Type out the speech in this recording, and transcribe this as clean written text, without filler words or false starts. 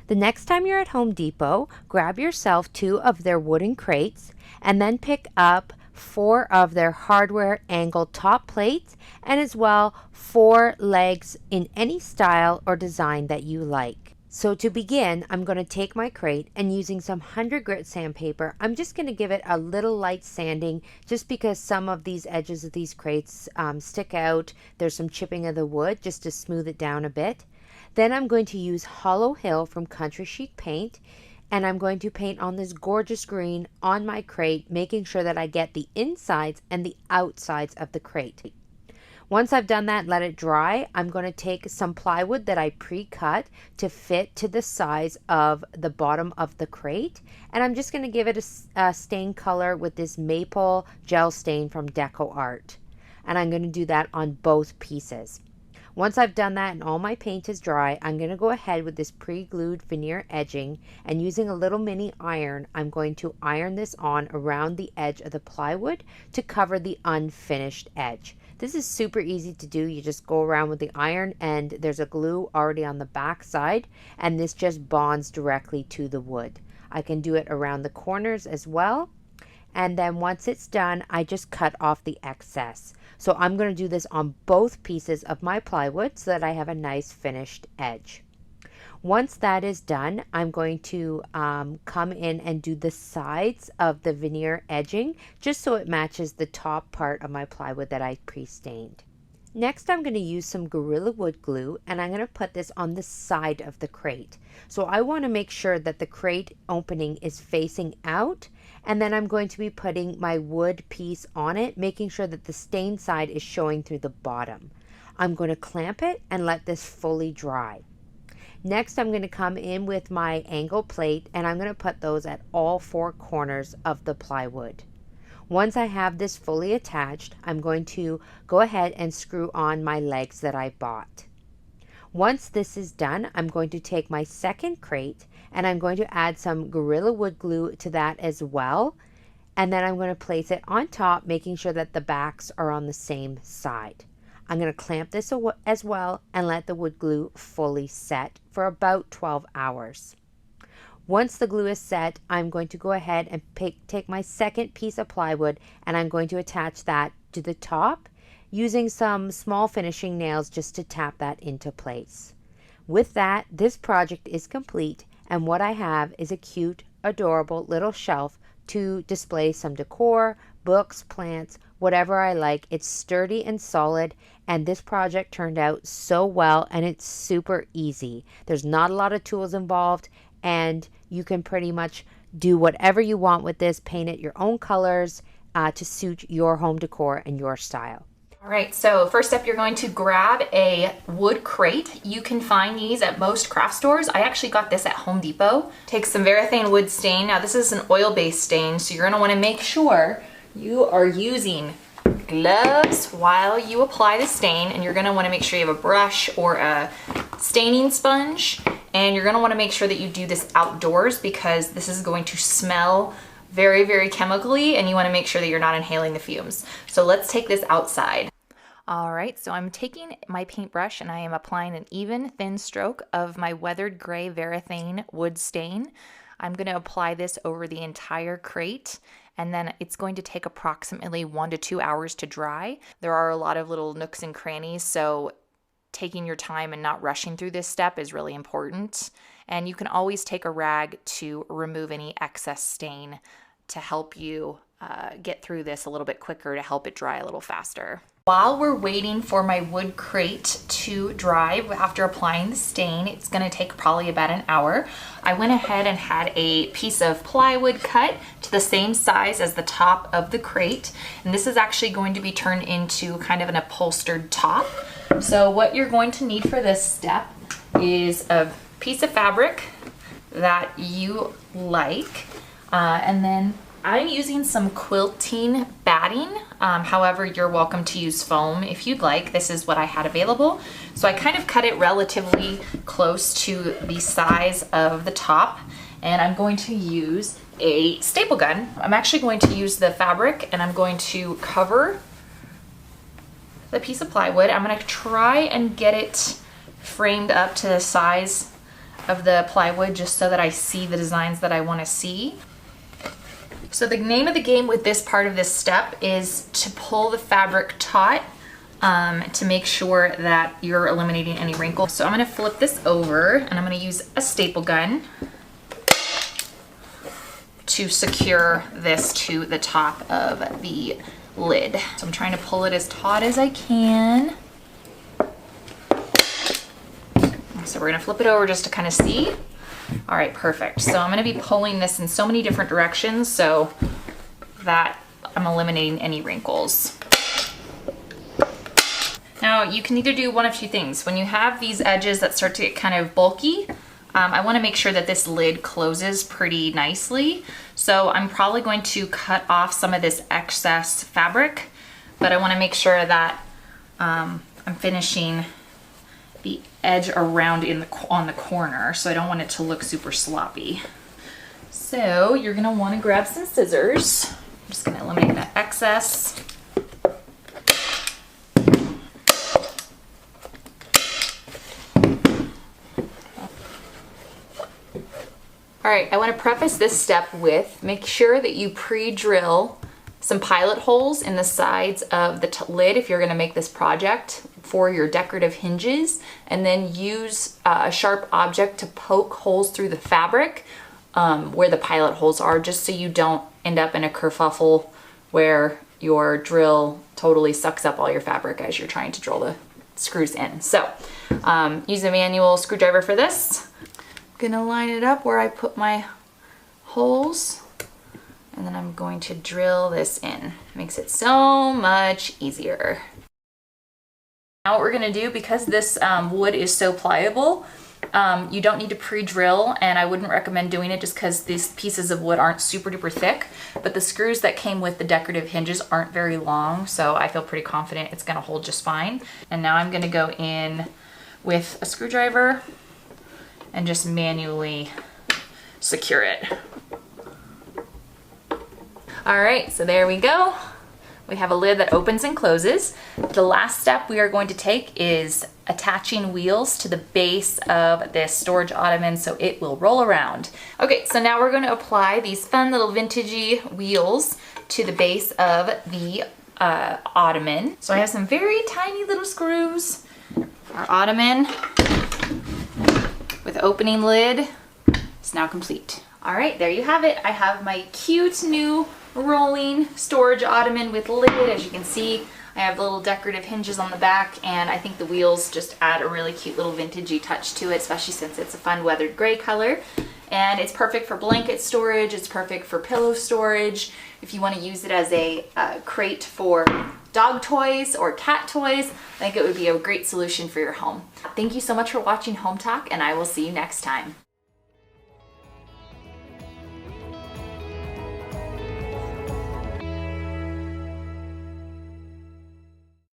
The next time you're at Home Depot, grab yourself 2 of their wooden crates and then pick up 4 of their hardware angled top plates and as well 4 legs in any style or design that you like. So to begin, I'm going to take my crate and using some 100 grit sandpaper, I'm just going to give it a little light sanding just because some of these edges of these crates stick out. There's some chipping of the wood just to smooth it down a bit. Then I'm going to use Hollow Hill from Country Chic Paint, and I'm going to paint on this gorgeous green on my crate, making sure that I get the insides and the outsides of the crate. Once I've done that, let it dry, I'm going to take some plywood that I pre-cut to fit to the size of the bottom of the crate, and I'm just going to give it a stain color with this maple gel stain from Deco Art. And I'm going to do that on both pieces. Once I've done that and all my paint is dry, I'm going to go ahead with this pre-glued veneer edging, and using a little mini iron, I'm going to iron this on around the edge of the plywood to cover the unfinished edge. This is super easy to do. You just go around with the iron and there's a glue already on the back side, and this just bonds directly to the wood. I can do it around the corners as well. And then once it's done, I just cut off the excess. So I'm going to do this on both pieces of my plywood so that I have a nice finished edge. Once that is done, I'm going to come in and do the sides of the veneer edging just so it matches the top part of my plywood that I pre-stained. Next, I'm going to use some Gorilla Wood glue, and I'm going to put this on the side of the crate. So I want to make sure that the crate opening is facing out, and then I'm going to be putting my wood piece on it, making sure that the stained side is showing through the bottom. I'm going to clamp it and let this fully dry. Next, I'm going to come in with my angle plate, and I'm going to put those at all 4 corners of the plywood. Once I have this fully attached, I'm going to go ahead and screw on my legs that I bought. Once this is done, I'm going to take my second crate and I'm going to add some Gorilla Wood glue to that as well. And then I'm going to place it on top, making sure that the backs are on the same side. I'm going to clamp this as well and let the wood glue fully set for about 12 hours. Once the glue is set, I'm going to go ahead and take my second piece of plywood and I'm going to attach that to the top using some small finishing nails just to tap that into place. With that, this project is complete, and what I have is a cute, adorable little shelf to display some decor, books, plants, whatever I like. It's sturdy and solid, and this project turned out so well, and it's super easy. There's not a lot of tools involved, and you can pretty much do whatever you want with this, paint it your own colors to suit your home decor and your style. All right, so first up, you're going to grab a wood crate. You can find these at most craft stores. I actually got this at Home Depot. Take some Varathane wood stain. Now this is an oil-based stain, so you're gonna wanna make sure you are using gloves while you apply the stain, and you're gonna wanna make sure you have a brush or a staining sponge, and you're gonna wanna make sure that you do this outdoors because this is going to smell very, very chemically, and you wanna make sure that you're not inhaling the fumes. So let's take this outside. All right, so I'm taking my paintbrush and I am applying an even thin stroke of my weathered gray Varathane wood stain. I'm gonna apply this over the entire crate, and then it's going to take approximately 1 to 2 hours to dry. There are a lot of little nooks and crannies, so taking your time and not rushing through this step is really important. And you can always take a rag to remove any excess stain to help you get through this a little bit quicker, to help it dry a little faster. While we're waiting for my wood crate to dry after applying the stain, it's gonna take probably about an hour. I went ahead and had a piece of plywood cut to the same size as the top of the crate. And this is actually going to be turned into kind of an upholstered top. So what you're going to need for this step is a piece of fabric that you like, and then I'm using some quilting batting. However, you're welcome to use foam if you'd like. This is what I had available. So I kind of cut it relatively close to the size of the top, and I'm going to use a staple gun. I'm actually going to use the fabric and I'm going to cover the piece of plywood. I'm going to try and get it framed up to the size of the plywood just so that I see the designs that I want to see. So the name of the game with this part of this step is to pull the fabric taut to make sure that you're eliminating any wrinkles. So I'm going to flip this over and I'm going to use a staple gun to secure this to the top of the lid. So I'm trying to pull it as taut as I can. So we're going to flip it over just to kind of see. All right, perfect. So I'm going to be pulling this in so many different directions so that I'm eliminating any wrinkles. Now you can either do one of two things. When you have these edges that start to get kind of bulky, I want to make sure that this lid closes pretty nicely. So I'm probably going to cut off some of this excess fabric, but I want to make sure that I'm finishing the edge around on the corner, so I don't want it to look super sloppy. So you're gonna want to grab some scissors. I'm just gonna eliminate that excess. All right, I want to preface this step with make sure that you pre-drill some pilot holes in the sides of the lid if you're going to make this project for your decorative hinges, and then use a sharp object to poke holes through the fabric where the pilot holes are, just so you don't end up in a kerfuffle where your drill totally sucks up all your fabric as you're trying to drill the screws in. So use a manual screwdriver for this. I'm gonna line it up where I put my holes, and then I'm going to drill this in. Makes it so much easier. Now what we're gonna do, because this wood is so pliable, you don't need to pre-drill, and I wouldn't recommend doing it just because these pieces of wood aren't super duper thick, but the screws that came with the decorative hinges aren't very long, so I feel pretty confident it's gonna hold just fine. And now I'm gonna go in with a screwdriver and just manually secure it. All right, so there we go. We have a lid that opens and closes. The last step we are going to take is attaching wheels to the base of this storage ottoman so it will roll around. Okay, so now we're going to apply these fun little vintagey wheels to the base of the ottoman. So I have some very tiny little screws. Our ottoman with opening lid is now complete. All right, there you have it. I have my cute new rolling storage ottoman with lid. As you can see, I have little decorative hinges on the back, and I think the wheels just add a really cute little vintagey touch to it, especially since it's a fun weathered gray color. And it's perfect for blanket storage, it's perfect for pillow storage. If you want to use it as a crate for dog toys or cat toys, I think it would be a great solution for your home. Thank you so much for watching Home Talk, and I will see you next time.